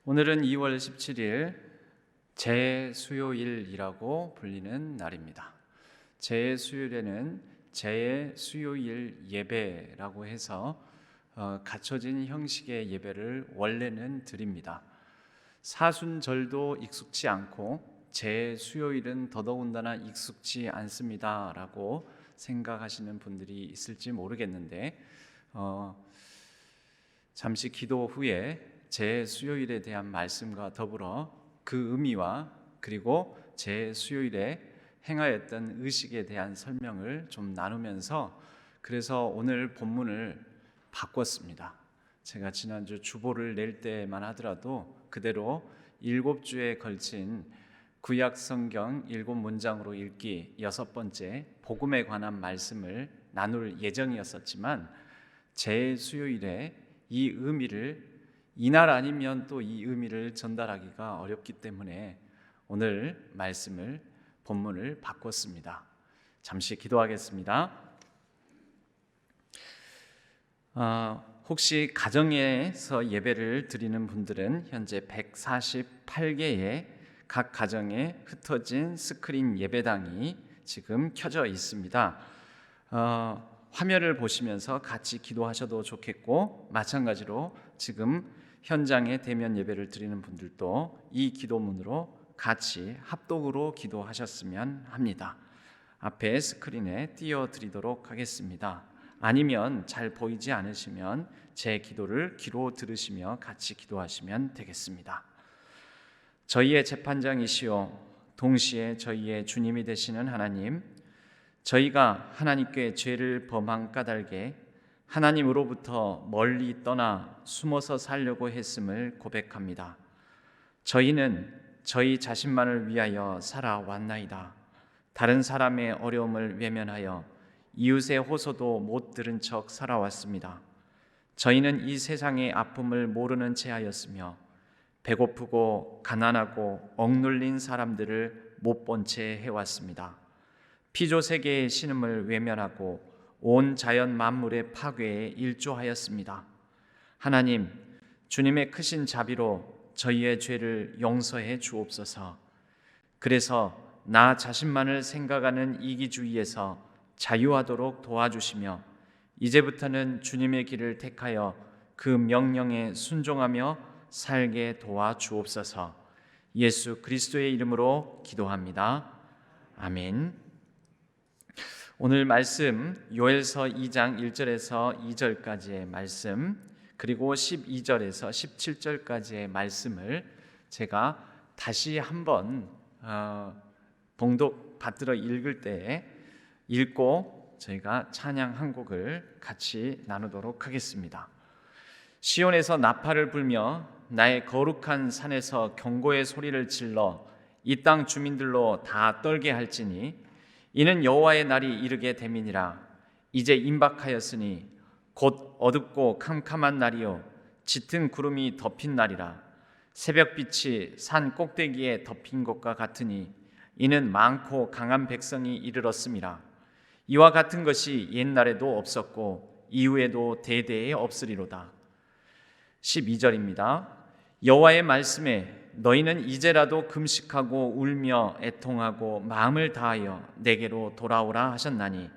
오늘은 2월 17일 재수요일이라고 불리는 날입니다. 재수요일에는 재수요일 예배라고 해서 갖춰진 형식의 예배를 원래는 드립니다. 사순절도 익숙치 않고 재수요일은 더더군다나 익숙치 않습니다라고 생각하시는 분들이 있을지 모르겠는데 잠시 기도 후에 재수요일에 대한 말씀과 더불어 그 의미와 그리고 재수요일에 행하였던 의식에 대한 설명을 좀 나누면서 그래서 오늘 본문을 바꿨습니다. 제가 지난주 주보를 낼 때만 하더라도 그대로 7주에 걸친 구약 성경 7문장으로 읽기 6번째 복음에 관한 말씀을 나눌 예정이었었지만 재수요일에 이 의미를 이날 아니면 또 이 의미를 전달하기가 어렵기 때문에 오늘 말씀을 본문을 바꿨습니다. 잠시 기도하겠습니다. 혹시 가정에서 예배를 드리는 분들은 현재 148개의 각 가정에 흩어진 스크린 예배당이 지금 켜져 있습니다. 화면을 보시면서 같이 기도하셔도 좋겠고 마찬가지로 지금 현장에 대면 예배를 드리는 분들도 이 기도문으로 같이 합독으로 기도하셨으면 합니다. 앞에 스크린에 띄워드리도록 하겠습니다. 아니면 잘 보이지 않으시면 제 기도를 귀로 들으시며 같이 기도하시면 되겠습니다. 저희의 재판장이시오 동시에 저희의 주님이 되시는 하나님, 저희가 하나님께 죄를 범한 까닭에 하나님으로부터 멀리 떠나 숨어서 살려고 했음을 고백합니다. 저희는 저희 자신만을 위하여 살아왔나이다. 다른 사람의 어려움을 외면하여 이웃의 호소도 못 들은 척 살아왔습니다. 저희는 이 세상의 아픔을 모르는 채 하였으며 배고프고 가난하고 억눌린 사람들을 못 본 채 해왔습니다. 피조 세계의 신음을 외면하고 온 자연 만물의 파괴에 일조하였습니다. 하나님, 주님의 크신 자비로 저희의 죄를 용서해 주옵소서. 그래서 나 자신만을 생각하는 이기주의에서 자유하도록 도와주시며 이제부터는 주님의 길을 택하여 그 명령에 순종하며 살게 도와주옵소서. 예수 그리스도의 이름으로 기도합니다. 아멘. 오늘 말씀 요엘서 2장 1절에서 2절까지의 말씀 그리고 12절에서 17절까지의 말씀을 제가 다시 한번 봉독 받들어 읽을 때에 읽고 저희가 찬양 한 곡을 같이 나누도록 하겠습니다. 시온에서 나팔을 불며 나의 거룩한 산에서 경고의 소리를 질러 이 땅 주민들로 다 떨게 할지니 이는 여호와의 날이 이르게 됨이니라. 이제 임박하였으니 곧 어둡고 캄캄한 날이요 짙은 구름이 덮인 날이라. 새벽빛이 산 꼭대기에 덮인 것과 같으니 이는 많고 강한 백성이 이르렀음이라. 이와 같은 것이 옛날에도 없었고 이후에도 대대에 없으리로다. 12절입니다. 여호와의 말씀에 너희는 이제라도 금식하고 울며 애통하고 마음을 다하여 내게로 돌아오라 하셨나니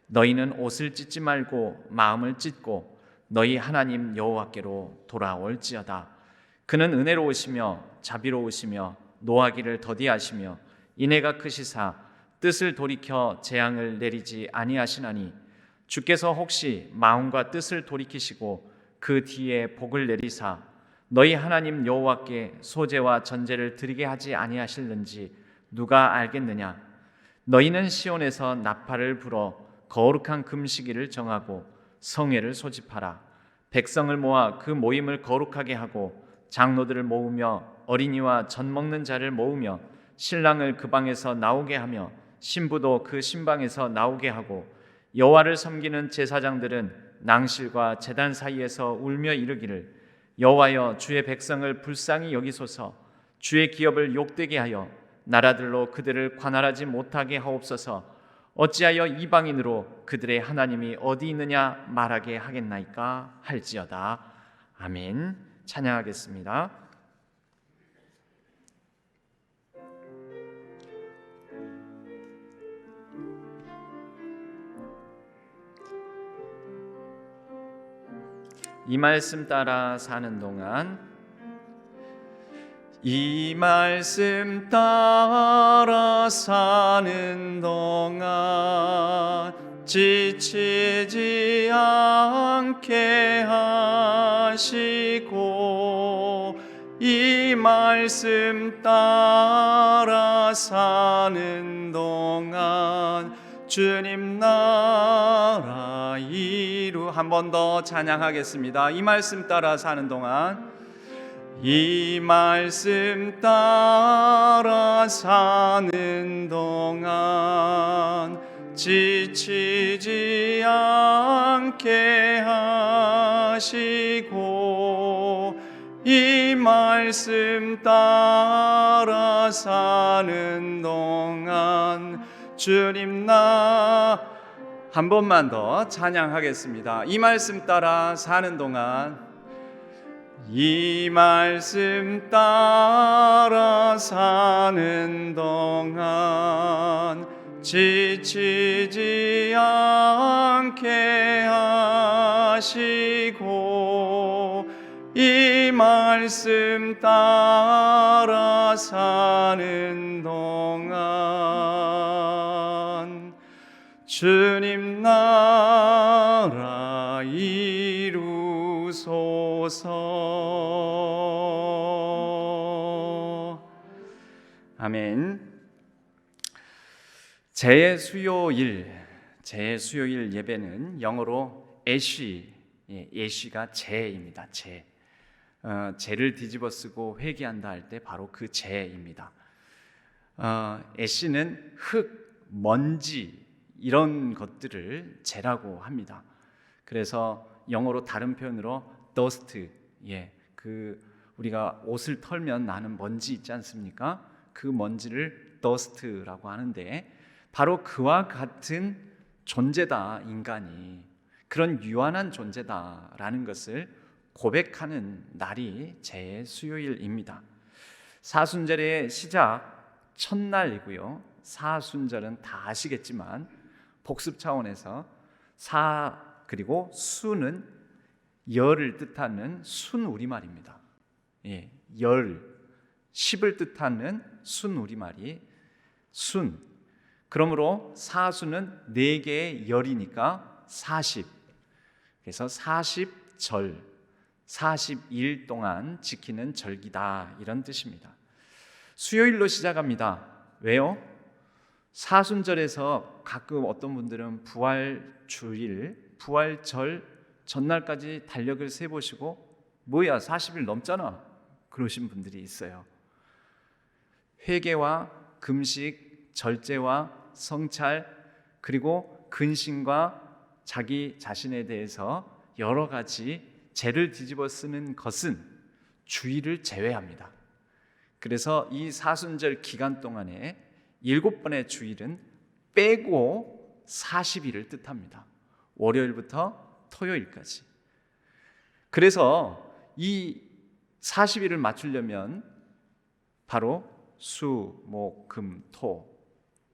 너희는 옷을 찢지 말고 마음을 찢고 너희 하나님 여호와께로 돌아올지어다. 그는 은혜로우시며 자비로우시며 노하기를 더디하시며 인애가 크시사 뜻을 돌이켜 재앙을 내리지 아니하시나니 주께서 혹시 마음과 뜻을 돌이키시고 그 뒤에 복을 내리사 너희 하나님 여호와께 소제와 전제를 드리게 하지 아니하실는지 누가 알겠느냐? 너희는 시온에서 나팔을 불어 거룩한 금식일을 정하고 성회를 소집하라. 백성을 모아 그 모임을 거룩하게 하고 장로들을 모으며 어린이와 젖 먹는 자를 모으며 신랑을 그 방에서 나오게 하며 신부도 그 신방에서 나오게 하고 여호와를 섬기는 제사장들은 낭실과 제단 사이에서 울며 이르기를 여호와여 주의 백성을 불쌍히 여기소서. 주의 기업을 욕되게 하여 나라들로 그들을 관할하지 못하게 하옵소서. 어찌하여 이방인으로 그들의 하나님이 어디 있느냐 말하게 하겠나이까 할지어다. 아멘. 찬양하겠습니다. 이 말씀 따라 사는 동안, 이 말씀 따라 사는 동안 지치지 않게 하시고, 이 말씀 따라 사는 동안 주님 나라 한 번 더 찬양하겠습니다. 이 말씀 따라 사는 동안, 이 말씀 따라 사는 동안 지치지 않게 하시고, 이 말씀 따라 사는 동안 주님 한 번만 더 찬양하겠습니다. 이 말씀 따라 사는 동안, 이 말씀 따라 사는 동안 지치지 않게 하시고, 이 말씀 따라 사는 동안 주님 나라 이루소서. 아멘. 제 수요일 예배는 영어로 예시가 제입니다. 제를 뒤집어 쓰고 회개한다 할 때 바로 그 제입니다. 애쉬는 흙, 먼지 이런 것들을 제라고 합니다. 그래서 영어로 다른 표현으로 dust, 우리가 옷을 털면 나는 먼지 있지 않습니까? 그 먼지를 dust라고 하는데, 바로 그와 같은 존재다, 인간이. 그런 유한한 존재다라는 것을 고백하는 날이 제 수요일입니다. 사순절의 시작 첫날이고요. 사순절은 다 아시겠지만 복습 차원에서 그리고 수는 열을 뜻하는 순 우리말입니다. 열, 10을 뜻하는 순 우리말이 순. 그러므로 사수는 4개의 열이니까 40. 그래서 40절, 40일 동안 지키는 절기다, 이런 뜻입니다. 수요일로 시작합니다. 왜요? 사순절에서 가끔 어떤 분들은 부활주일, 부활절 전날까지 달력을 세보시고 뭐야 40일 넘잖아 그러신 분들이 있어요. 회개와 금식, 절제와 성찰, 그리고 근신과 자기 자신에 대해서 여러 가지 죄를 뒤집어 쓰는 것은 주일을 제외합니다. 그래서 이 사순절 기간 동안에 7번의 주일은 빼고 40일을 뜻합니다. 월요일부터 토요일까지. 그래서 이 40일을 맞추려면 바로 수, 목, 금, 토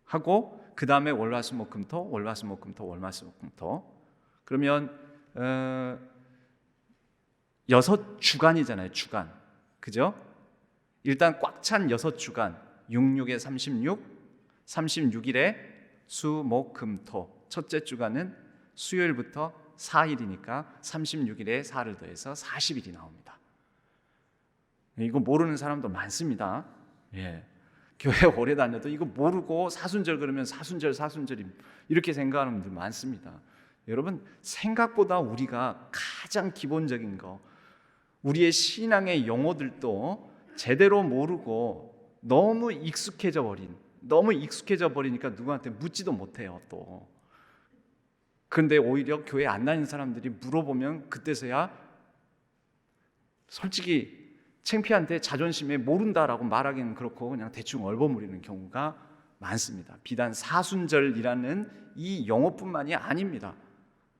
하고, 그 다음에 월화수목금토, 월화수목금토, 월화수목금토. 그러면 6주간이잖아요. 주간, 그죠? 일단 꽉 찬 6주간, 66에 36, 36일에 수, 목, 금, 토. 첫째 주간은 수요일부터 4일이니까 36일에 4를 더해서 40일이 나옵니다. 이거 모르는 사람도 많습니다. 교회 오래 다녀도 이거 모르고 사순절 그러면 사순절 이렇게 생각하는 분들 많습니다. 여러분, 생각보다 우리가 가장 기본적인 거, 우리의 신앙의 용어들도 제대로 모르고 너무 익숙해져 버리니까 누구한테 묻지도 못해요. 또 그런데 오히려 교회 안 다니는 사람들이 물어보면 그때서야 솔직히 창피한데 자존심에 모른다라고 말하기는 그렇고 그냥 대충 얼버무리는 경우가 많습니다. 비단 사순절이라는 이 용어뿐만이 아닙니다.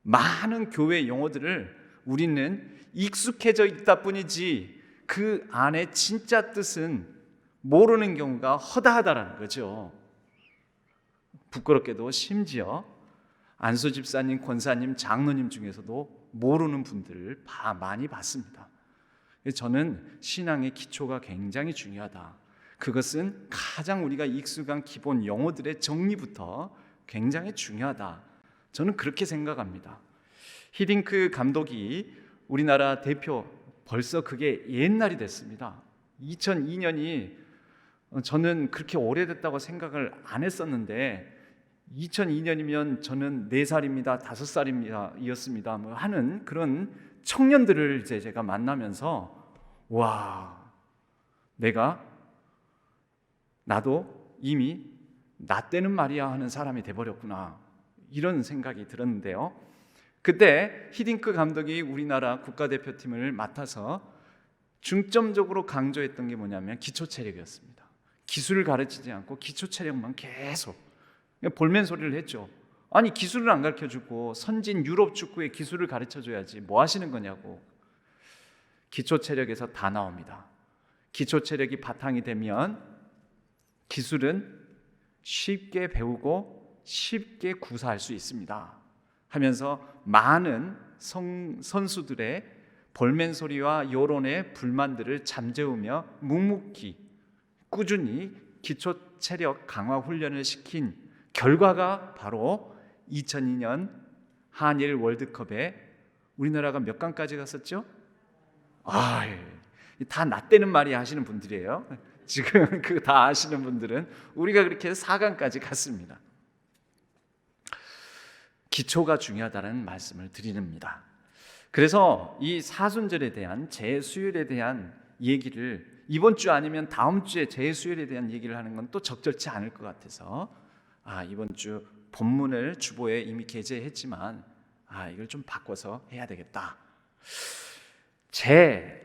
많은 교회 용어들을 우리는 익숙해져 있다 뿐이지 그 안에 진짜 뜻은 모르는 경우가 허다하다라는 거죠. 부끄럽게도 심지어 안수 집사님, 권사님, 장로님 중에서도 모르는 분들을 많이 봤습니다. 저는 신앙의 기초가 굉장히 중요하다. 그것은 가장 우리가 익숙한 기본 용어들의 정리부터 굉장히 중요하다. 저는 그렇게 생각합니다. 히딩크 감독이 우리나라 대표, 벌써 그게 옛날이 됐습니다. 2002년이 저는 그렇게 오래됐다고 생각을 안 했었는데 2002년이면 저는 4살입니다, 5살입니다 이었습니다 하는 그런 청년들을 이제 제가 만나면서 와, 나도 이미 나 때는 말이야 하는 사람이 돼버렸구나, 이런 생각이 들었는데요. 그때 히딩크 감독이 우리나라 국가대표팀을 맡아서 중점적으로 강조했던 게 뭐냐면 기초체력이었습니다. 기술을 가르치지 않고 기초체력만 계속 볼멘 소리를 했죠. 아니, 기술을 안 가르쳐주고 선진 유럽 축구의 기술을 가르쳐줘야지 뭐 하시는 거냐고. 기초체력에서 다 나옵니다. 기초체력이 바탕이 되면 기술은 쉽게 배우고 쉽게 구사할 수 있습니다 하면서 많은 선수들의 볼멘 소리와 여론의 불만들을 잠재우며 묵묵히 꾸준히 기초체력 강화 훈련을 시킨 결과가 바로 2002년 한일 월드컵에 우리나라가 몇 강까지 갔었죠? 다 나 때는 말이 하시는 분들이에요. 지금 그 다 아시는 분들은 우리가 그렇게 4강까지 갔습니다. 기초가 중요하다는 말씀을 드립니다. 그래서 이 사순절에 대한 재수요일에 대한 얘기를 이번 주 아니면 다음 주에 재수요일에 대한 얘기를 하는 건 또 적절치 않을 것 같아서 이번 주 본문을 주보에 이미 게재했지만 이걸 좀 바꿔서 해야 되겠다.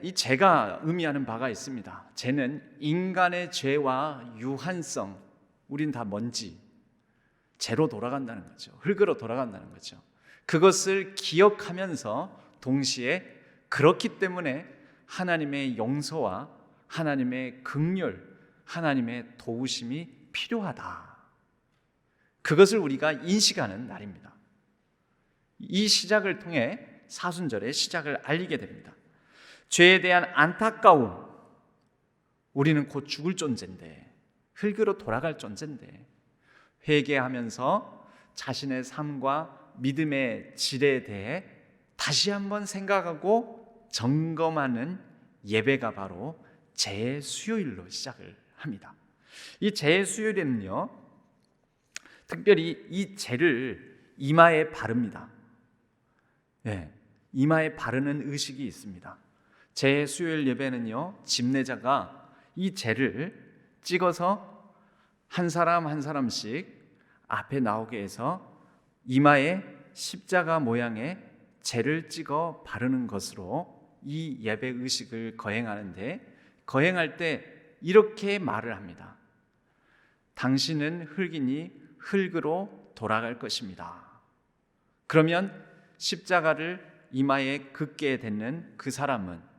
이 죄가 의미하는 바가 있습니다. 죄는 인간의 죄와 유한성, 우린 다 먼지, 죄로 돌아간다는 거죠. 흙으로 돌아간다는 거죠. 그것을 기억하면서 동시에 그렇기 때문에 하나님의 용서와 하나님의 긍휼, 하나님의 도우심이 필요하다. 그것을 우리가 인식하는 날입니다. 이 시작을 통해 사순절의 시작을 알리게 됩니다. 죄에 대한 안타까움, 우리는 곧 죽을 존재인데, 흙으로 돌아갈 존재인데, 회개하면서 자신의 삶과 믿음의 질에 대해 다시 한번 생각하고 점검하는 예배가 바로 재수요일로 시작을 합니다. 이 재수요일에는요, 특별히 이 재를 이마에 바릅니다. 이마에 바르는 의식이 있습니다. 재수요일 예배는요, 집례자가 이 재를 찍어서 한 사람 한 사람씩 앞에 나오게 해서 이마에 십자가 모양의 재를 찍어 바르는 것으로 이 예배 의식을 거행하는데, 거행할 때 이렇게 말을 합니다. 당신은 흙이니 흙으로 돌아갈 것입니다. 그러면 십자가를 이마에 긋게 되는 그 사람은,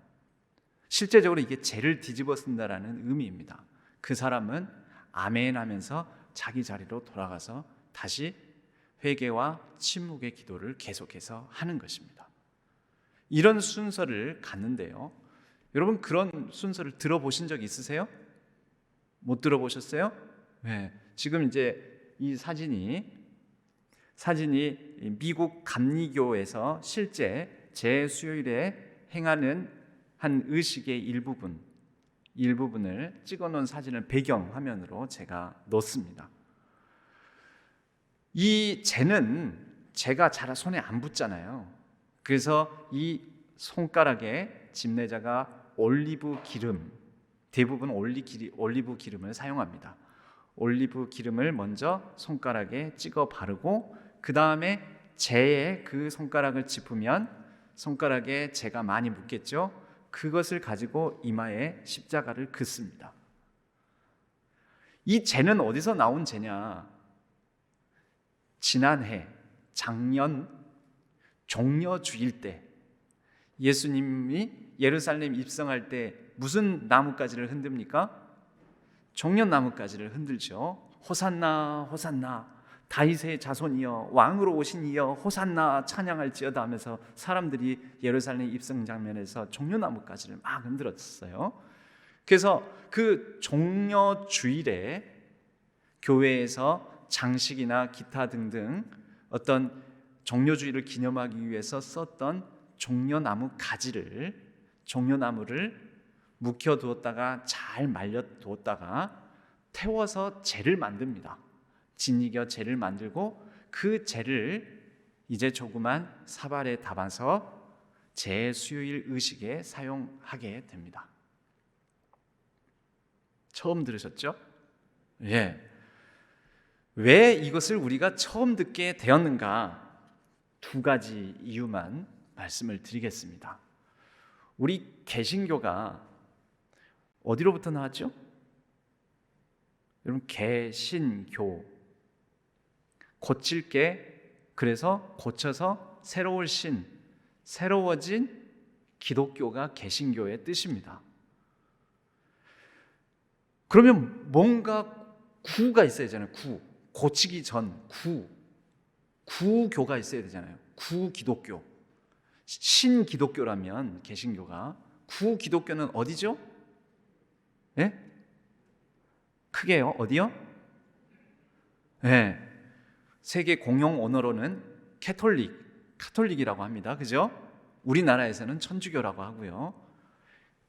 실제적으로 이게 죄를 뒤집어 쓴다라는 의미입니다. 그 사람은 아멘 하면서 자기 자리로 돌아가서 다시 회개와 침묵의 기도를 계속해서 하는 것입니다. 이런 순서를 갖는데요, 여러분 그런 순서를 들어보신 적 있으세요? 못 들어보셨어요? 지금 이제 이 사진이 미국 감리교에서 실제 재수요일에 행하는 한 의식의 일부분을 찍어놓은 사진을 배경화면으로 제가 넣습니다. 이 재는 재가 잘 손에 안 붙잖아요. 그래서 이 손가락에 집례자가 올리브 기름, 대부분 올리브 기름을 사용합니다. 올리브 기름을 먼저 손가락에 찍어 바르고 그 다음에 재에 그 손가락을 짚으면 손가락에 재가 많이 묻겠죠. 그것을 가지고 이마에 십자가를 긋습니다. 이 재는 어디서 나온 재냐? 지난해 작년 종려 주일 때 예수님이 예루살렘 입성할 때 무슨 나뭇가지를 흔듭니까? 종려나뭇가지를 흔들죠. 호산나 호산나 다윗의 자손이여 왕으로 오신 이여 호산나 찬양할지어다 하면서 사람들이 예루살렘 입성 장면에서 종려나뭇가지를 막 흔들었어요. 그래서 그 종려 주일에 교회에서 장식이나 기타 등등 어떤 종려주일을 기념하기 위해서 썼던 종려나무 가지를, 종려나무를 묵혀두었다가 잘 말려두었다가 태워서 재를 만듭니다. 진이겨 재를 만들고 그 재를 이제 조그만 사발에 담아서 제수요일 의식에 사용하게 됩니다. 처음 들으셨죠? 예. 왜 이것을 우리가 처음 듣게 되었는가? 두 가지 이유만 말씀을 드리겠습니다. 우리 개신교가 어디로부터 나왔죠? 여러분, 개신교, 고칠 게, 그래서 고쳐서 새로울 신, 새로워진 기독교가 개신교의 뜻입니다. 그러면 뭔가 구가 있어야 되잖아요. 구, 고치기 전 구교가 있어야 되잖아요. 구기독교, 신기독교라면 개신교가, 구기독교는 어디죠? 예? 크게요. 어디요? 예. 세계 공용 언어로는 카톨릭이라고 합니다. 그죠? 우리나라에서는 천주교라고 하고요.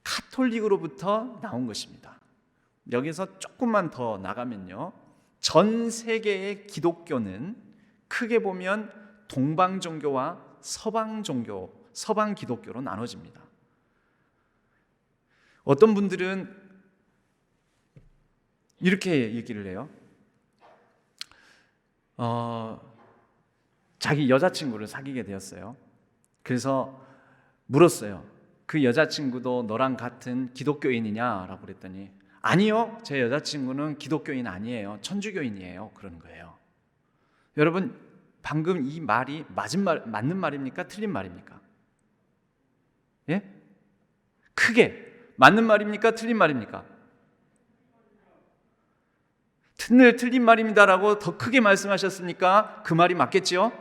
카톨릭으로부터 나온 것입니다. 여기서 조금만 더 나가면요, 전 세계의 기독교는 크게 보면 동방 종교와 서방 종교, 서방 기독교로 나눠집니다. 어떤 분들은 이렇게 얘기를 해요. 자기 여자친구를 사귀게 되었어요. 그래서 물었어요. 그 여자친구도 너랑 같은 기독교인이냐라고 그랬더니 아니요, 제 여자친구는 기독교인 아니에요, 천주교인이에요, 그러는 거예요. 여러분, 방금 이 말이 맞는 말입니까? 틀린 말입니까? 예? 크게 맞는 말입니까? 틀린 말입니까? 틀린 말입니다라고 더 크게 말씀하셨으니까 그 말이 맞겠죠?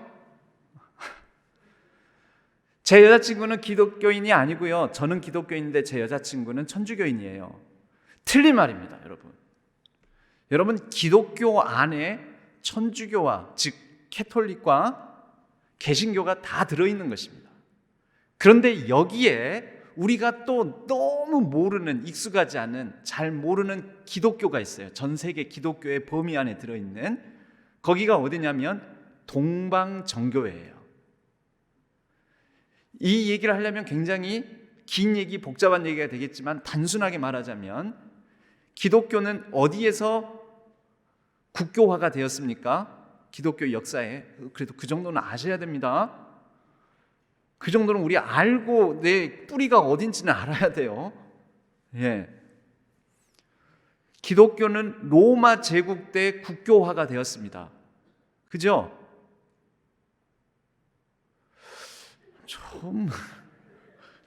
제 여자친구는 기독교인이 아니고요, 저는 기독교인인데 제 여자친구는 천주교인이에요. 틀린 말입니다, 여러분. 여러분, 기독교 안에 천주교와, 즉 캐톨릭과 개신교가 다 들어있는 것입니다. 그런데 여기에 우리가 또 너무 모르는, 익숙하지 않은, 잘 모르는 기독교가 있어요. 전 세계 기독교의 범위 안에 들어있는, 거기가 어디냐면 동방정교회예요. 이 얘기를 하려면 굉장히 긴 얘기, 복잡한 얘기가 되겠지만 단순하게 말하자면 기독교는 어디에서 국교화가 되었습니까? 기독교 역사에. 그래도 그 정도는 아셔야 됩니다. 그 정도는 우리 알고 내 뿌리가 어딘지는 알아야 돼요. 예. 기독교는 로마 제국 때 국교화가 되었습니다. 그죠?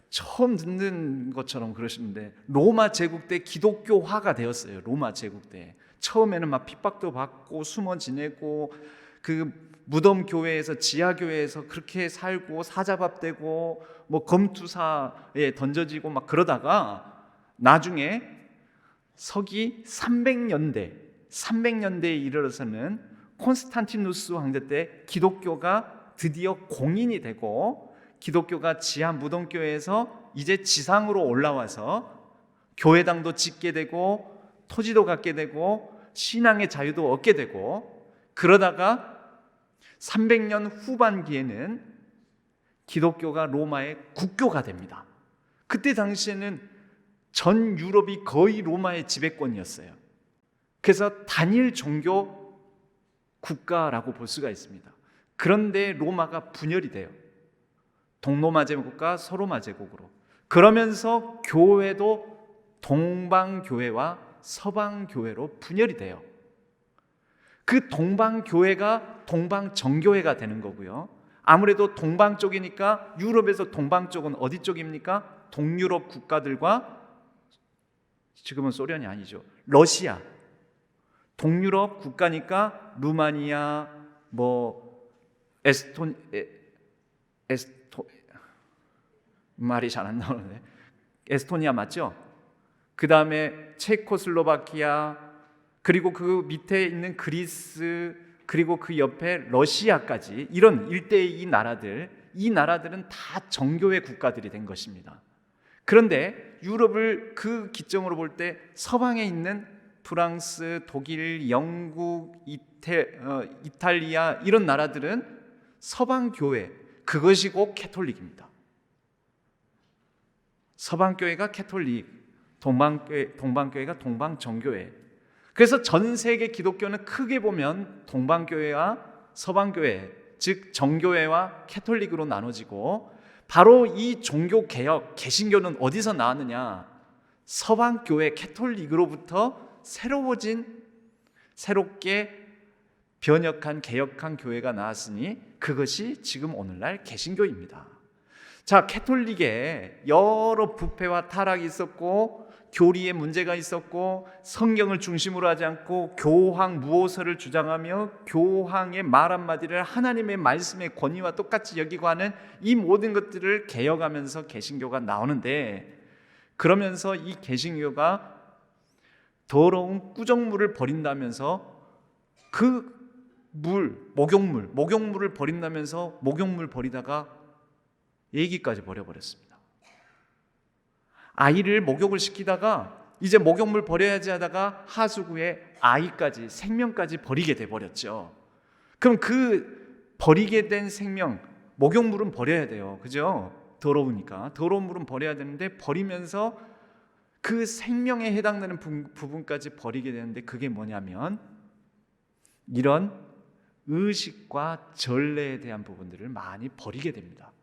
처음 듣는 것처럼 그러시는데, 로마 제국 때 기독교화가 되었어요. 로마 제국 때 처음에는 막 핍박도 받고 숨어 지내고 그 무덤 교회에서, 지하 교회에서 그렇게 살고 사자밥 되고 뭐 검투사에 던져지고 막 그러다가 나중에 서기 300년대에 이르러서는 콘스탄티누스 황제 때 기독교가 드디어 공인이 되고, 기독교가 지하 무덤교회에서 이제 지상으로 올라와서 교회당도 짓게 되고 토지도 갖게 되고 신앙의 자유도 얻게 되고, 그러다가 300년 후반기에는 기독교가 로마의 국교가 됩니다. 그때 당시에는 전 유럽이 거의 로마의 지배권이었어요. 그래서 단일 종교 국가라고 볼 수가 있습니다. 그런데 로마가 분열이 돼요. 동로마 제국과 서로마 제국으로. 그러면서 교회도 동방교회와 서방교회로 분열이 돼요. 그 동방교회가 동방정교회가 되는 거고요, 아무래도 동방 쪽이니까 유럽에서 동방 쪽은 어디 쪽입니까? 동유럽 국가들과 지금은 소련이 아니죠. 러시아. 동유럽 국가니까 루마니아, 에스토 말이 잘 안 나오네. 에스토니아 맞죠? 그 다음에 체코슬로바키아, 그리고 그 밑에 있는 그리스, 그리고 그 옆에 러시아까지, 이런 일대의 이 나라들은 다 정교회 국가들이 된 것입니다. 그런데 유럽을 그 기점으로 볼 때 서방에 있는 프랑스, 독일, 영국, 이탈리아 이런 나라들은 서방 교회, 그것이 곧 캐톨릭입니다. 서방 교회가 캐톨릭, 동방교회가 동방정교회. 그래서 전 세계 기독교는 크게 보면 동방교회와 서방교회, 즉 정교회와 캐톨릭으로 나눠지고, 바로 이 종교개혁, 개신교는 어디서 나왔느냐? 서방교회 캐톨릭으로부터 새롭게 변혁한, 개혁한 교회가 나왔으니 그것이 지금 오늘날 개신교입니다. 자, 캐톨릭에 여러 부패와 타락이 있었고, 교리에 문제가 있었고, 성경을 중심으로 하지 않고 교황 무오서를 주장하며 교황의 말 한마디를 하나님의 말씀의 권위와 똑같이 여기고 하는 이 모든 것들을 개혁하면서 개신교가 나오는데, 그러면서 이 개신교가 더러운 꾸정물을 버린다면서 그 목욕물을 버린다면서 목욕물 버리다가 애기까지 버려버렸습니다. 아이를 목욕을 시키다가 이제 목욕물 버려야지 하다가 하수구에 아이까지, 생명까지 버리게 돼버렸죠. 그럼 그 버리게 된 생명, 목욕물은 버려야 돼요. 그죠? 더러우니까. 더러운 물은 버려야 되는데 버리면서 그 생명에 해당되는 부분까지 버리게 되는데, 그게 뭐냐면 이런 의식과 전례에 대한 부분들을 많이 버리게 됩니다.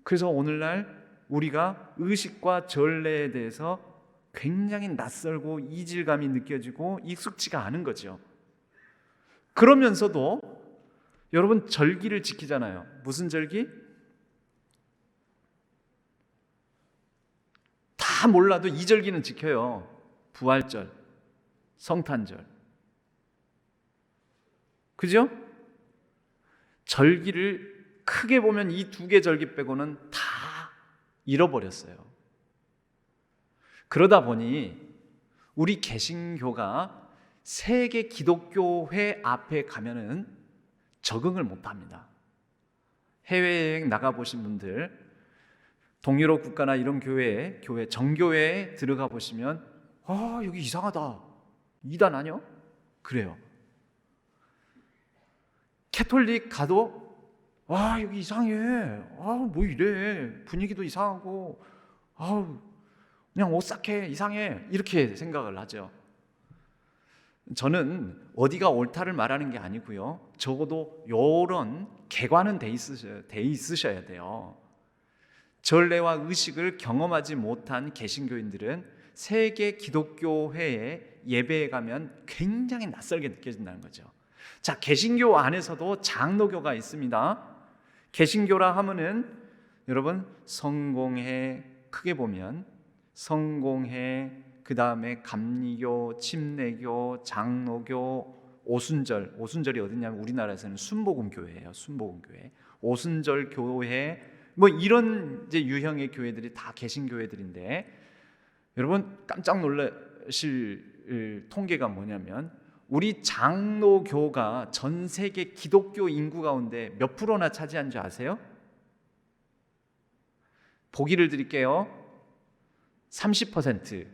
그래서 오늘날 우리가 의식과 전례에 대해서 굉장히 낯설고 이질감이 느껴지고 익숙지가 않은 거죠. 그러면서도 여러분 절기를 지키잖아요. 무슨 절기? 다 몰라도 이 절기는 지켜요. 부활절, 성탄절. 그죠? 절기를 크게 보면 이 두 개 절기 빼고는 다 잃어버렸어요. 그러다 보니 우리 개신교가 세계 기독교회 앞에 가면은 적응을 못합니다. 해외여행 나가보신 분들, 동유럽 국가나 이런 교회 정교회에 들어가 보시면 여기 이상하다, 이단 아니야? 그래요. 캐톨릭 가도 여기 이상해, 뭐 이래, 분위기도 이상하고, 그냥 오싹해, 이상해, 이렇게 생각을 하죠. 저는 어디가 옳다를 말하는 게 아니고요, 적어도 이런 개관은 돼 있으셔야 돼요. 전례와 의식을 경험하지 못한 개신교인들은 세계 기독교회에 예배에 가면 굉장히 낯설게 느껴진다는 거죠. 자, 개신교 안에서도 장로교가 있습니다. 개신교라 하면은 여러분 성공회, 크게 보면 성공회, 그 다음에 감리교, 침례교, 장로교, 오순절이 어디냐면 우리나라에서는 순복음교회예요. 순복음교회, 오순절 교회, 뭐 이런 이제 유형의 교회들이 다 개신교회들인데, 여러분 깜짝 놀라실 통계가 뭐냐면 우리 장로교가 전 세계 기독교 인구 가운데 몇 프로나 차지한 줄 아세요? 보기를 드릴게요. 30%.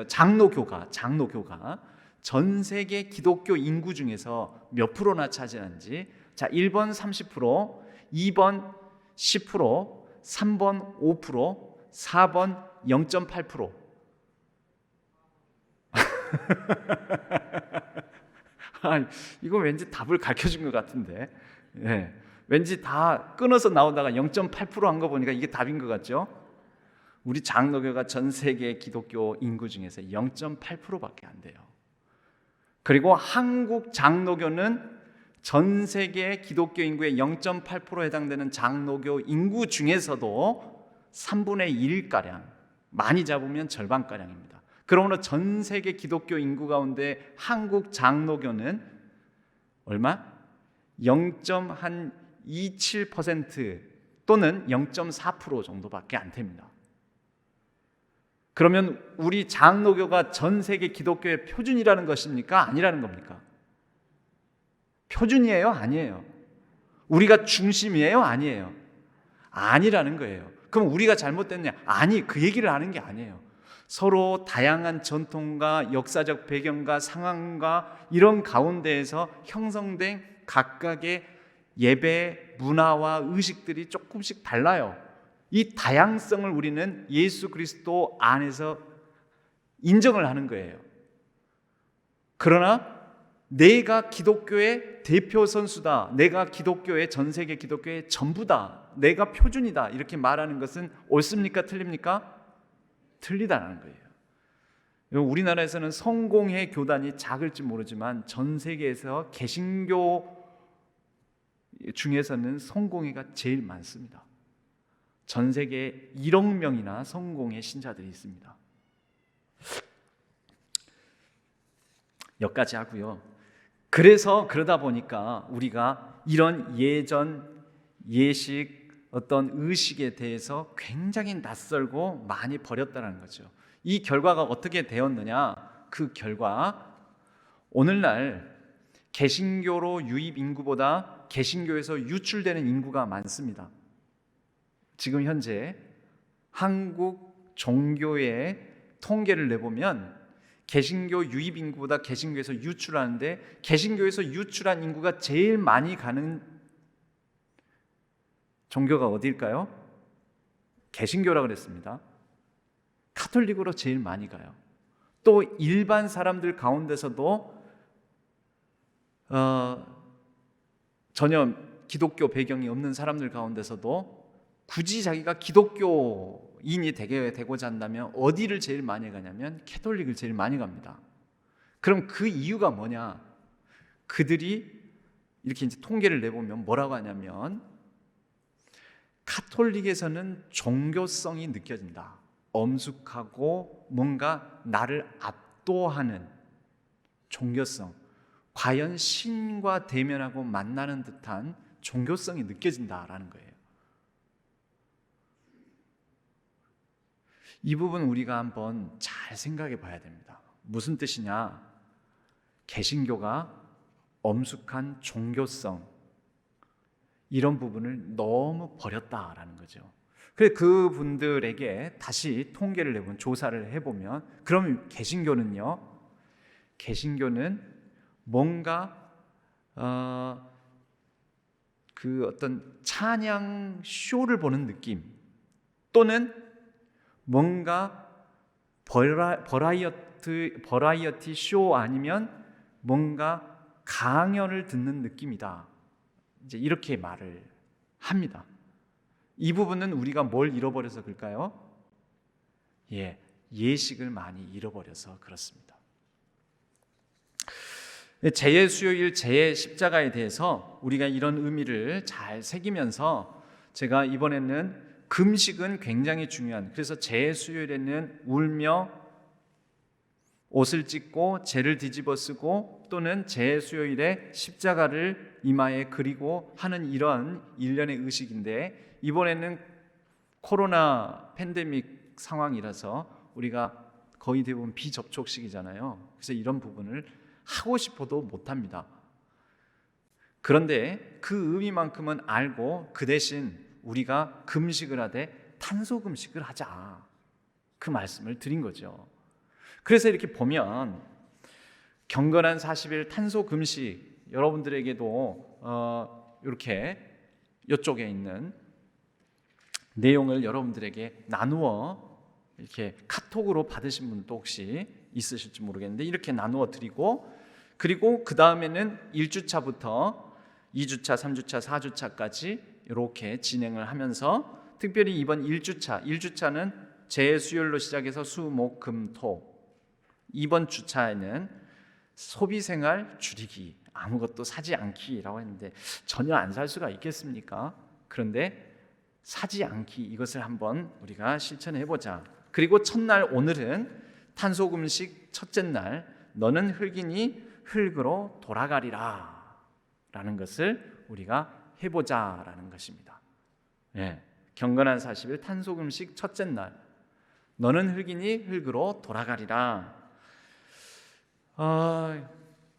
장로교가 전 세계 기독교 인구 중에서 몇 프로나 차지하는지. 자, 1번 30%, 2번 10%, 3번 5%, 4번 0.8%. 이거 왠지 답을 가르쳐준 것 같은데, 왠지 다 끊어서 나오다가 0.8% 한 거 보니까 이게 답인 것 같죠? 우리 장로교가 전 세계 기독교 인구 중에서 0.8%밖에 안 돼요. 그리고 한국 장로교는 전 세계 기독교 인구의 0.8%에 해당되는 장로교 인구 중에서도 3분의 1가량, 많이 잡으면 절반가량입니다. 그러므로 전 세계 기독교 인구 가운데 한국 장로교는 얼마? 0.27% 또는 0.4% 정도밖에 안 됩니다. 그러면 우리 장로교가 전 세계 기독교의 표준이라는 것입니까? 아니라는 겁니까? 표준이에요? 아니에요? 우리가 중심이에요? 아니에요? 아니라는 거예요. 그럼 우리가 잘못됐냐? 아니, 그 얘기를 하는 게 아니에요. 서로 다양한 전통과 역사적 배경과 상황과 이런 가운데에서 형성된 각각의 예배 문화와 의식들이 조금씩 달라요. 이 다양성을 우리는 예수 그리스도 안에서 인정을 하는 거예요. 그러나 내가 기독교의 대표 선수다, 내가 기독교의 전 세계 기독교의 전부다, 내가 표준이다 이렇게 말하는 것은 옳습니까? 틀립니까? 틀리다는 거예요. 우리나라에서는 성공회 교단이 작을지 모르지만 전 세계에서 개신교 중에서는 성공회가 제일 많습니다. 전 세계에 1억 명이나 성공회 신자들이 있습니다. 여기까지 하고요. 그래서 그러다 보니까 우리가 이런 예전 예식 어떤 의식에 대해서 굉장히 낯설고 많이 버렸다는 거죠. 이 결과가 어떻게 되었느냐? 그 결과 오늘날 개신교로 유입 인구보다 개신교에서 유출되는 인구가 많습니다. 지금 현재 한국 종교의 통계를 내보면 개신교 유입 인구보다 개신교에서 유출하는데 개신교에서 유출한 인구가 제일 많이 가는 종교가 어디일까요? 개신교라고 그랬습니다. 카톨릭으로 제일 많이 가요. 또 일반 사람들 가운데서도 전혀 기독교 배경이 없는 사람들 가운데서도 굳이 자기가 기독교인이 되고자 한다면 어디를 제일 많이 가냐면 캐톨릭을 제일 많이 갑니다. 그럼 그 이유가 뭐냐? 그들이 이렇게 이제 통계를 내보면 뭐라고 하냐면 카톨릭에서는 종교성이 느껴진다. 엄숙하고 뭔가 나를 압도하는 종교성. 과연 신과 대면하고 만나는 듯한 종교성이 느껴진다라는 거예요. 이 부분 우리가 한번 잘 생각해 봐야 됩니다. 무슨 뜻이냐? 개신교가 엄숙한 종교성 이런 부분을 너무 버렸다라는 거죠. 그래서 그분들에게 다시 통계를 내본 조사를 해보면 그럼 개신교는 뭔가 그 어떤 찬양 쇼를 보는 느낌 또는 뭔가 버라이어티 쇼 아니면 뭔가 강연을 듣는 느낌이다. 이제 이렇게 말을 합니다. 이 부분은 우리가 뭘 잃어버려서 그럴까요? 예식을 많이 잃어버려서 그렇습니다. 재의 수요일, 재의 십자가에 대해서 우리가 이런 의미를 잘 새기면서 제가 이번에는 금식은 굉장히 중요한, 그래서 재의 수요일에는 울며 옷을 찢고 재를 뒤집어 쓰고 또는 재의 수요일에 십자가를 이마에 그리고 하는 이런 일련의 의식인데 이번에는 코로나 팬데믹 상황이라서 우리가 거의 대부분 비접촉식이잖아요. 그래서 이런 부분을 하고 싶어도 못합니다. 그런데 그 의미만큼은 알고 그 대신 우리가 금식을 하되 탄소금식을 하자 그 말씀을 드린 거죠. 그래서 이렇게 보면 경건한 40일 탄소금식 여러분들에게도 이렇게 이쪽에 있는 내용을 여러분들에게 나누어 이렇게 카톡으로 받으신 분도 혹시 있으실지 모르겠는데 이렇게 나누어 드리고 그리고 그 다음에는 1주차부터 2주차, 3주차, 4주차까지 이렇게 진행을 하면서 특별히 이번 1주차는 재수요일로 시작해서 수, 목, 금, 토 이번 주차에는 소비생활 줄이기 아무것도 사지 않기라고 했는데 전혀 안 살 수가 있겠습니까? 그런데 사지 않기, 이것을 한번 우리가 실천해 보자. 그리고 첫날 오늘은 탄소금식 첫째 날, 너는 흙이니 흙으로 돌아가리라 라는 것을 우리가 해보자라는 것입니다. 예, 경건한 40일 탄소금식 첫째 날, 너는 흙이니 흙으로 돌아가리라.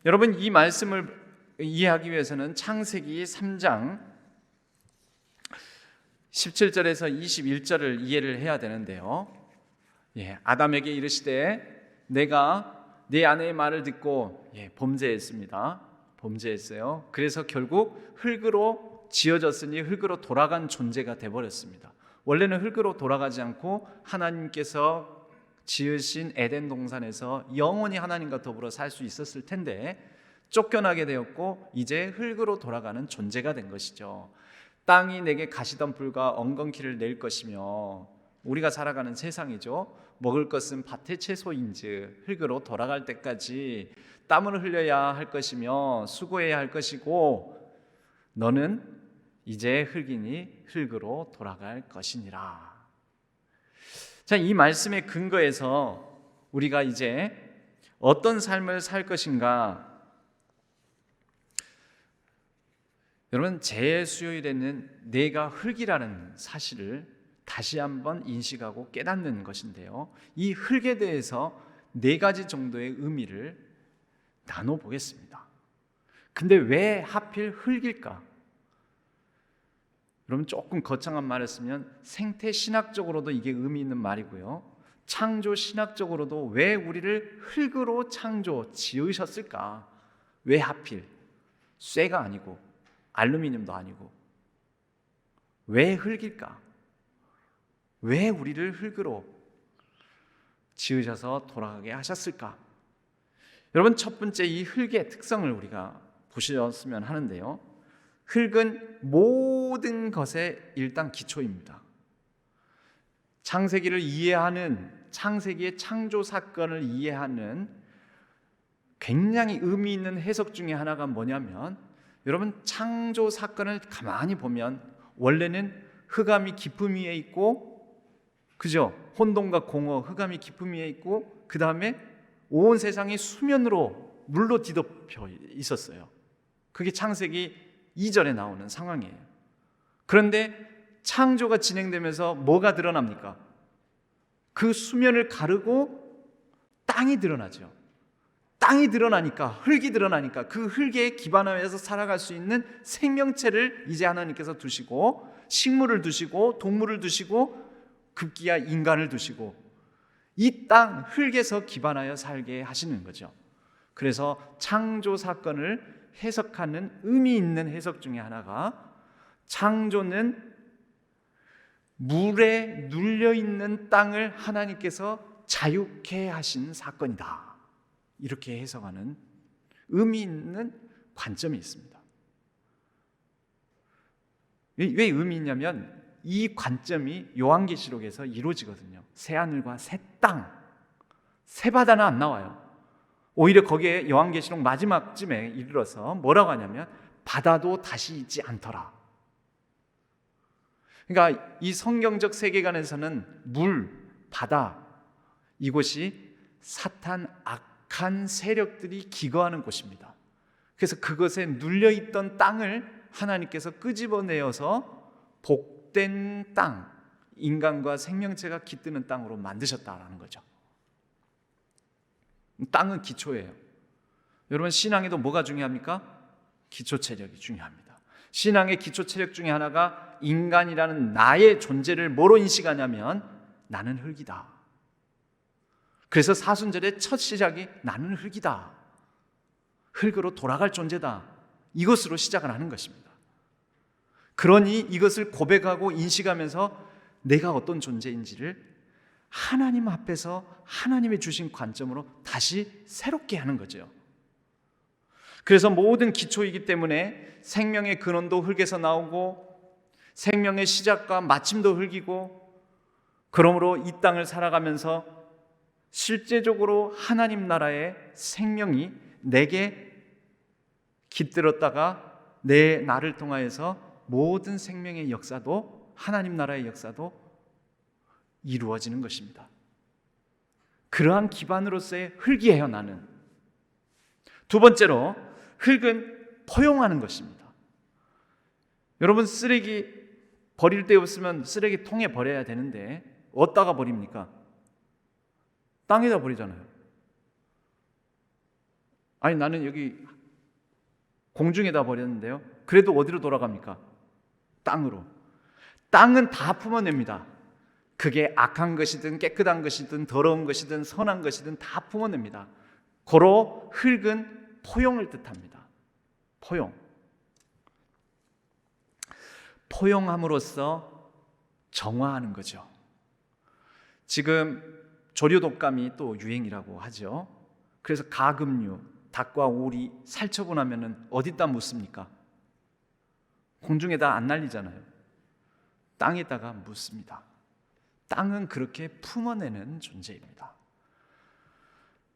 여러분, 이 말씀을 이해하기 위해서는 창세기 3장 17절에서 21절을 이해를 해야 되는데요. 아담에게 이르시되 내가 내 아내의 말을 듣고 범죄했습니다. 범죄했어요. 그래서 결국 흙으로 지어졌으니 흙으로 돌아간 존재가 되어버렸습니다. 원래는 흙으로 돌아가지 않고 하나님께서 지으신 에덴 동산에서 영원히 하나님과 더불어 살 수 있었을 텐데 쫓겨나게 되었고 이제 흙으로 돌아가는 존재가 된 것이죠. 땅이 내게 가시덤불과 엉겅퀴를 낼 것이며, 우리가 살아가는 세상이죠. 먹을 것은 밭의 채소인즉 흙으로 돌아갈 때까지 땀을 흘려야 할 것이며 수고해야 할 것이고, 너는 이제 흙이니 흙으로 돌아갈 것이니라. 자, 이 말씀의 근거에서 우리가 이제 어떤 삶을 살 것인가? 여러분, 재수요일에는 내가 흙이라는 사실을 다시 한번 인식하고 깨닫는 것인데요. 이 흙에 대해서 4가지 정도의 의미를 나눠보겠습니다. 근데 왜 하필 흙일까? 여러분, 조금 거창한 말을 쓰면 생태신학적으로도 이게 의미 있는 말이고요, 창조신학적으로도 왜 우리를 흙으로 지으셨을까? 왜 하필? 쇠가 아니고 알루미늄도 아니고 왜 흙일까? 왜 우리를 흙으로 지으셔서 돌아가게 하셨을까? 여러분, 첫 번째 이 흙의 특성을 우리가 보셨으면 하는데요. 흙은 모든 것의 일단 기초입니다. 창세기를 이해하는, 창세기의 창조 사건을 이해하는 굉장히 의미 있는 해석 중에 하나가 뭐냐면, 여러분, 창조 사건을 가만히 보면 원래는 흑암이 깊음 위에 있고, 그죠? 혼돈과 공허, 흑암이 깊음 위에 있고, 그 다음에 온 세상이 수면으로 물로 뒤덮여 있었어요. 그게 창세기 2절에 나오는 상황이에요. 그런데 창조가 진행되면서 뭐가 드러납니까? 그 수면을 가르고 땅이 드러나죠. 땅이 드러나니까, 흙이 드러나니까 그 흙에 기반하여서 살아갈 수 있는 생명체를 이제 하나님께서 두시고, 식물을 두시고 동물을 두시고 급기야 인간을 두시고 이 땅 흙에서 기반하여 살게 하시는 거죠. 그래서 창조 사건을 해석하는 의미 있는 해석 중에 하나가, 창조는 물에 눌려있는 땅을 하나님께서 자유케 하신 사건이다, 이렇게 해석하는 의미 있는 관점이 있습니다. 왜 의미 있냐면 이 관점이 요한계시록에서 이루어지거든요. 새하늘과 새 땅, 새 바다는 안 나와요. 오히려 거기에 요한계시록 마지막쯤에 이르러서 뭐라고 하냐면 바다도 다시 있지 않더라. 그러니까 이 성경적 세계관에서는 물, 바다, 이곳이 사탄, 악한 세력들이 기거하는 곳입니다. 그래서 그것에 눌려있던 땅을 하나님께서 끄집어내어서 복된 땅, 인간과 생명체가 깃드는 땅으로 만드셨다라는 거죠. 땅은 기초예요. 여러분, 신앙에도 뭐가 중요합니까? 기초 체력이 중요합니다. 신앙의 기초 체력 중에 하나가 인간이라는 나의 존재를 뭐로 인식하냐면 나는 흙이다. 그래서 사순절의 첫 시작이 나는 흙이다, 흙으로 돌아갈 존재다, 이것으로 시작을 하는 것입니다. 그러니 이것을 고백하고 인식하면서 내가 어떤 존재인지를 하나님 앞에서 하나님이 주신 관점으로 다시 새롭게 하는 거죠. 그래서 모든 기초이기 때문에 생명의 근원도 흙에서 나오고 생명의 시작과 마침도 흙이고, 그러므로 이 땅을 살아가면서 실제적으로 하나님 나라의 생명이 내게 깃들었다가 내 나를 통하여서 모든 생명의 역사도, 하나님 나라의 역사도 이루어지는 것입니다. 그러한 기반으로서의 흙이에요, 나는. 두 번째로, 흙은 포용하는 것입니다. 여러분, 쓰레기 버릴 데 없으면 쓰레기통에 버려야 되는데 어디다가 버립니까? 땅에다 버리잖아요. 아니, 나는 여기 공중에다 버렸는데요, 그래도 어디로 돌아갑니까? 땅으로. 땅은 다 품어냅니다. 그게 악한 것이든 깨끗한 것이든 더러운 것이든 선한 것이든 다 품어냅니다. 고로 흙은 포용을 뜻합니다. 포용. 포용함으로써 정화하는 거죠. 지금 조류 독감이 또 유행이라고 하죠. 그래서 가금류, 닭과 오리 살처분 하면은 어디다 묻습니까? 공중에다 안 날리잖아요. 땅에다가 묻습니다. 땅은 그렇게 품어내는 존재입니다.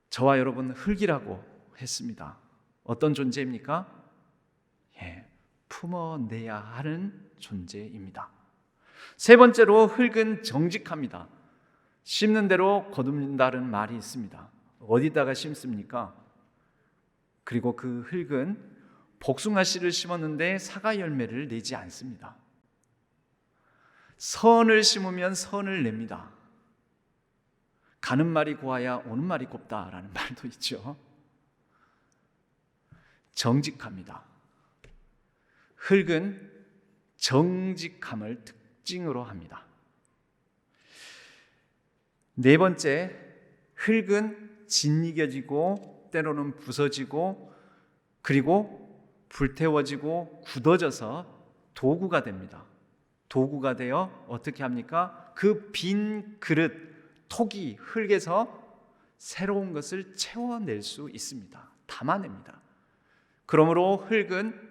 저와 여러분 흙이라고 했습니다. 어떤 존재입니까? 품어내야 하는 존재입니다. 세 번째로, 흙은 정직합니다. 심는 대로 거둔다는 말이 있습니다. 어디다가 심습니까? 그리고 그 흙은 복숭아 씨를 심었는데 사과 열매를 내지 않습니다. 선을 심으면 선을 냅니다. 가는 말이 고와야 오는 말이 곱다라는 말도 있죠. 정직합니다. 흙은 정직함을 특징으로 합니다. 네 번째, 흙은 짓이겨지고 때로는 부서지고 그리고 불태워지고 굳어져서 도구가 됩니다. 도구가 되어 어떻게 합니까? 그 빈 그릇, 톡이 흙에서 새로운 것을 채워낼 수 있습니다. 담아냅니다. 그러므로 흙은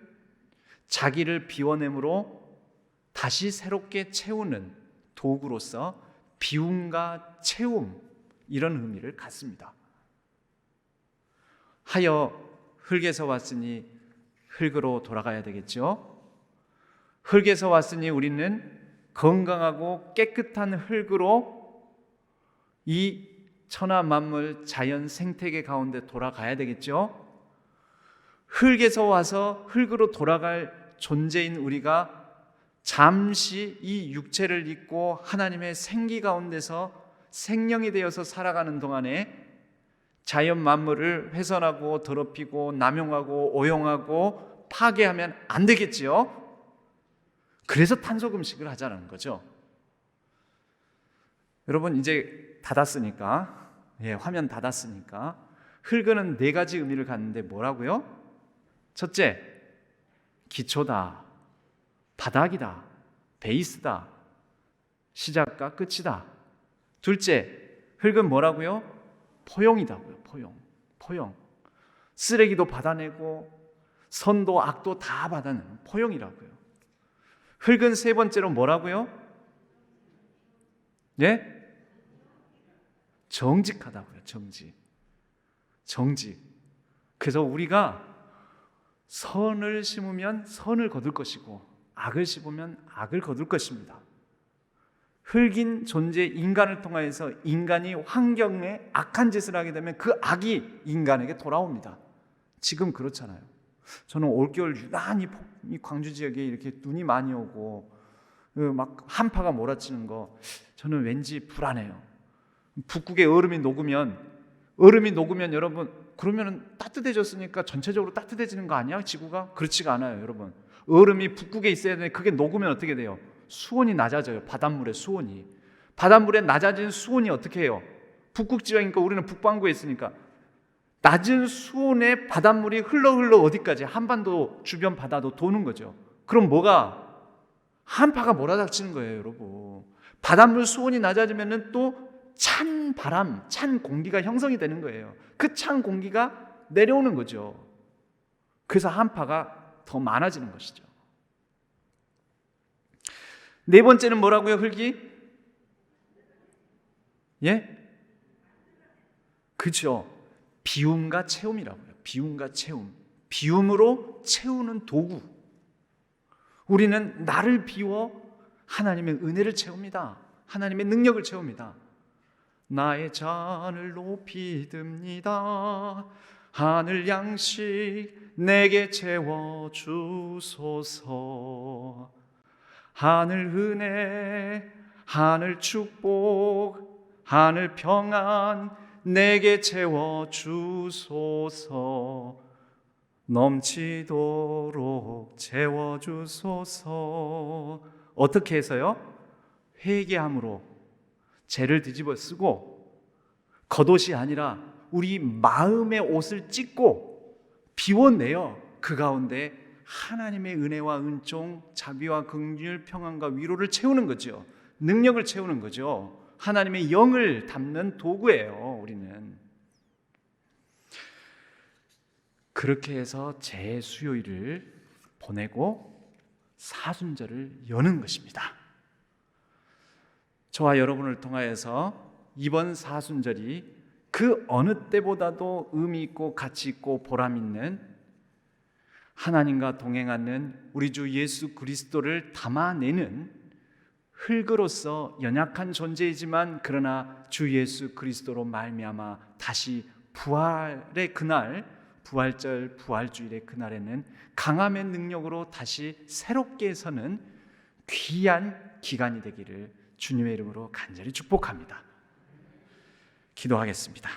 자기를 비워내므로 다시 새롭게 채우는 도구로서 비움과 채움, 이런 의미를 갖습니다. 하여 흙에서 왔으니 흙으로 돌아가야 되겠죠. 흙에서 왔으니 우리는 건강하고 깨끗한 흙으로 이 천하 만물 자연 생태계 가운데 돌아가야 되겠죠. 흙에서 와서 흙으로 돌아갈 존재인 우리가 잠시 이 육체를 입고 하나님의 생기 가운데서 생명이 되어서 살아가는 동안에 자연 만물을 훼손하고 더럽히고 남용하고 오용하고 파괴하면 안 되겠지요. 그래서 탄소금식을 하자는 거죠. 여러분, 이제 닫았으니까, 화면 닫았으니까 흙은 네 가지 의미를 갖는데 뭐라고요? 첫째, 기초다, 바닥이다, 베이스다, 시작과 끝이다. 둘째, 흙은 뭐라고요? 포용이다고요. 포용. 쓰레기도 받아내고 선도 악도 다 받아내는 포용이라고요. 흙은 세 번째로 뭐라고요? 정직하다고요. 정직. 그래서 우리가 선을 심으면 선을 거둘 것이고 악을 심으면 악을 거둘 것입니다. 흙인 존재 인간을 통하여서 인간이 환경에 악한 짓을 하게 되면 그 악이 인간에게 돌아옵니다. 지금 그렇잖아요. 저는 올겨울 유난히 광주 지역에 이렇게 눈이 많이 오고 막 한파가 몰아치는 거, 저는 왠지 불안해요. 북극의 얼음이 녹으면 여러분, 그러면 따뜻해졌으니까 전체적으로 따뜻해지는 거 아니야? 지구가? 그렇지가 않아요, 여러분. 얼음이 북극에 있어야 되는데 그게 녹으면 어떻게 돼요? 수온이 낮아져요. 바닷물의 수온이. 바닷물에 낮아진 수온이 어떻게 해요? 북극 지역이니까 우리는 북반구에 있으니까 낮은 수온의 바닷물이 흘러 어디까지? 한반도 주변 바다도 도는 거죠. 그럼 뭐가? 한파가 몰아닥치는 거예요, 여러분. 바닷물 수온이 낮아지면 또 찬 바람, 찬 공기가 형성이 되는 거예요. 그 찬 공기가 내려오는 거죠. 그래서 한파가 더 많아지는 것이죠. 네 번째는 뭐라고요, 흙이? 그렇죠. 비움과 채움이라고요. 비움과 채움. 비움으로 채우는 도구. 우리는 나를 비워 하나님의 은혜를 채웁니다. 하나님의 능력을 채웁니다. 나의 잔을 높이 듭니다. 하늘 양식 내게 채워주소서. 하늘 은혜, 하늘 축복, 하늘 평안 내게 채워주소서. 넘치도록 채워주소서. 어떻게 해서요? 회개함으로 죄를 뒤집어 쓰고, 겉옷이 아니라 우리 마음의 옷을 찢고 비워내어 그 가운데 하나님의 은혜와 은총, 자비와 긍휼, 평안과 위로를 채우는 거죠. 능력을 채우는 거죠. 하나님의 영을 담는 도구예요. 우리는 그렇게 해서 제수요일을 보내고 사순절을 여는 것입니다. 저와 여러분을 통하여서 이번 사순절이 그 어느 때보다도 의미 있고 가치 있고 보람 있는 하나님과 동행하는 우리 주 예수 그리스도를 담아내는 흙으로서 연약한 존재이지만 그러나 주 예수 그리스도로 말미암아 다시 부활의 그날, 부활절 부활주일의 그날에는 강함의 능력으로 다시 새롭게 서는 귀한 기간이 되기를 주님의 이름으로 간절히 축복합니다. 기도하겠습니다.